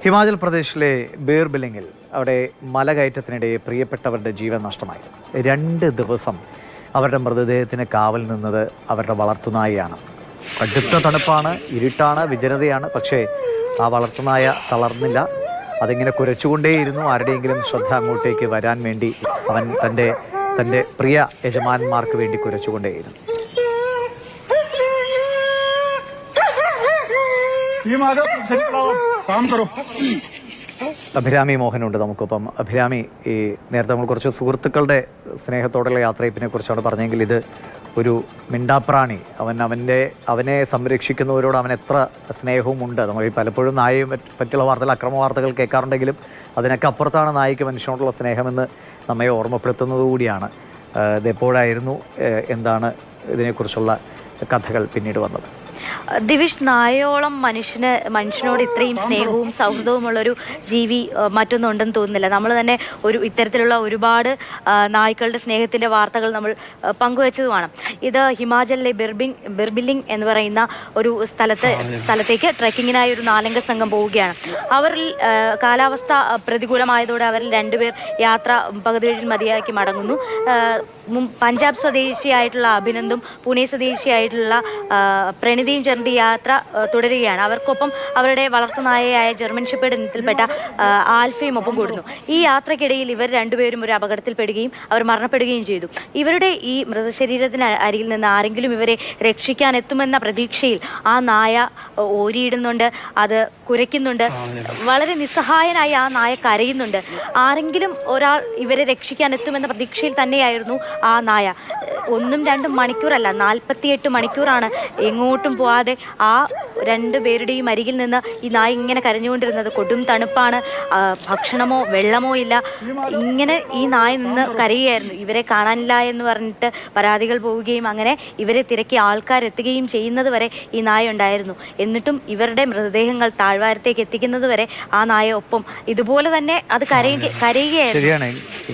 ഹിമാചൽ പ്രദേശിലെ ബീർബിലിംഗിൽ അവിടെ മലകയറ്റത്തിനിടെ പ്രിയപ്പെട്ടവരുടെ ജീവൻ നഷ്ടമായി. 2 ദിവസം അവരുടെ മൃതദേഹത്തിന് കാവൽ നിന്നത് അവരുടെ വളർത്തുനായയാണ്. കടുത്ത തണുപ്പാണ്, ഇരുട്ടാണ്, വിജനതയാണ്. പക്ഷേ ആ വളർത്തുനായ തളർന്നില്ല. അതിങ്ങനെ കുരച്ചുകൊണ്ടേയിരുന്നു. ആരുടെയെങ്കിലും ശ്രദ്ധ അങ്ങോട്ടേക്ക് വരാൻ വേണ്ടി അവൻ തൻ്റെ പ്രിയ യജമാനന്മാർക്ക് വേണ്ടി കുരച്ചുകൊണ്ടേയിരുന്നു. അഭിരാമി മോഹനുണ്ട് നമുക്കൊപ്പം. അഭിരാമി, ഈ നേരത്തെ നമ്മൾ കുറച്ച് സുഹൃത്തുക്കളുടെ സ്നേഹത്തോടുള്ള യാത്രയപ്പിനെ കുറിച്ചാണ് പറഞ്ഞെങ്കിൽ ഇത് ഒരു മിണ്ടാപ്രാണി. അവനെ സംരക്ഷിക്കുന്നവരോട് അവൻ എത്ര സ്നേഹവും ഉണ്ട്. നമ്മൾ ഈ പലപ്പോഴും നായയെ പറ്റിയുള്ള വാർത്തകൾ, അക്രമ വാർത്തകൾ കേൾക്കാറുണ്ടെങ്കിലും അതിനൊക്കെ അപ്പുറത്താണ് നായയ്ക്ക് മനുഷ്യനോടുള്ള സ്നേഹമെന്ന് നമ്മെ ഓർമ്മപ്പെടുത്തുന്നത് കൂടിയാണ്. ഇതെപ്പോഴായിരുന്നു, എന്താണ് ഇതിനെക്കുറിച്ചുള്ള കഥകൾ പിന്നീട് വന്നത്? ദിവിഷ്, നായയോളം മനുഷ്യനോട് ഇത്രയും സ്നേഹവും സൗഹൃദവുമുള്ളൊരു ജീവി മറ്റൊന്നുണ്ടെന്ന് തോന്നുന്നില്ല. നമ്മൾ തന്നെ ഇത്തരത്തിലുള്ള ഒരുപാട് നായ്ക്കളുടെ സ്നേഹത്തിൻ്റെ വാർത്തകൾ പങ്കുവച്ചതുമാണ്. ഇത് ഹിമാചലിലെ ബിർബിലിംഗ് എന്ന് പറയുന്ന ഒരു സ്ഥലത്തേക്ക് ട്രെക്കിങ്ങിനായി ഒരു 4 അംഗ സംഘം പോവുകയാണ്. അവരിൽ കാലാവസ്ഥ പ്രതികൂലമായതോടെ അവരിൽ 2 പേർ യാത്ര പകുതിവഴിയിൽ മതിയാക്കി മടങ്ങുന്നു. പഞ്ചാബ് സ്വദേശിയായിട്ടുള്ള അഭിനന്ദും പൂനെ സ്വദേശിയായിട്ടുള്ള പ്രണിതിയും ചേർന്ന് യാത്ര തുടരുകയാണ്. അവർക്കൊപ്പം അവരുടെ വളർത്തുനായയായ ജർമ്മൻ ഷെപ്പേർഡ് ഇനത്തിൽപ്പെട്ട ആൽഫയും ഒപ്പം കൂടുന്നു. ഈ യാത്രക്കിടയിൽ ഇവർ 2 പേരും ഒരു അപകടത്തിൽപ്പെടുകയും അവർ മരണപ്പെടുകയും ചെയ്തു. ഇവരുടെ ഈ മൃതശരീരത്തിന് അരികിൽ നിന്ന് ആരെങ്കിലും ഇവരെ രക്ഷിക്കാൻ എത്തുമെന്ന പ്രതീക്ഷയിൽ ആ നായ ഓരിയിടുന്നുണ്ട്, അത് കുരയ്ക്കുന്നുണ്ട്. വളരെ നിസ്സഹായനായി ആ നായ കരയുന്നുണ്ട്. ആരെങ്കിലും ഒരാൾ ഇവരെ രക്ഷിക്കാൻ എത്തുമെന്ന പ്രതീക്ഷയിൽ തന്നെയായിരുന്നു ആ നായ. 1-2 മണിക്കൂറല്ല, 48 മണിക്കൂറാണ് എങ്ങോട്ടും പോവാതെ ആ 2 പേരുടെയും അരികിൽ നിന്ന് ഈ നായ ഇങ്ങനെ കരഞ്ഞുകൊണ്ടിരുന്നത്. കൊടും തണുപ്പാണ്, ഭക്ഷണമോ വെള്ളമോ ഇല്ല. ഇങ്ങനെ ഈ നായ നിന്ന് കരയുകയായിരുന്നു. ഇവരെ കാണാനില്ല എന്ന് പറഞ്ഞിട്ട് പരാതികൾ പോവുകയും അങ്ങനെ ഇവരെ തിരക്കി ആൾക്കാരെത്തുകയും ചെയ്യുന്നത് വരെ ഈ നായ ഉണ്ടായിരുന്നു. എന്നിട്ടും ഇവരുടെ മൃതദേഹങ്ങൾ താഴ്വാരത്തേക്ക് എത്തിക്കുന്നത് വരെ ആ നായ ഒപ്പം ഇതുപോലെ തന്നെ അത് കരയുകയായിരുന്നു.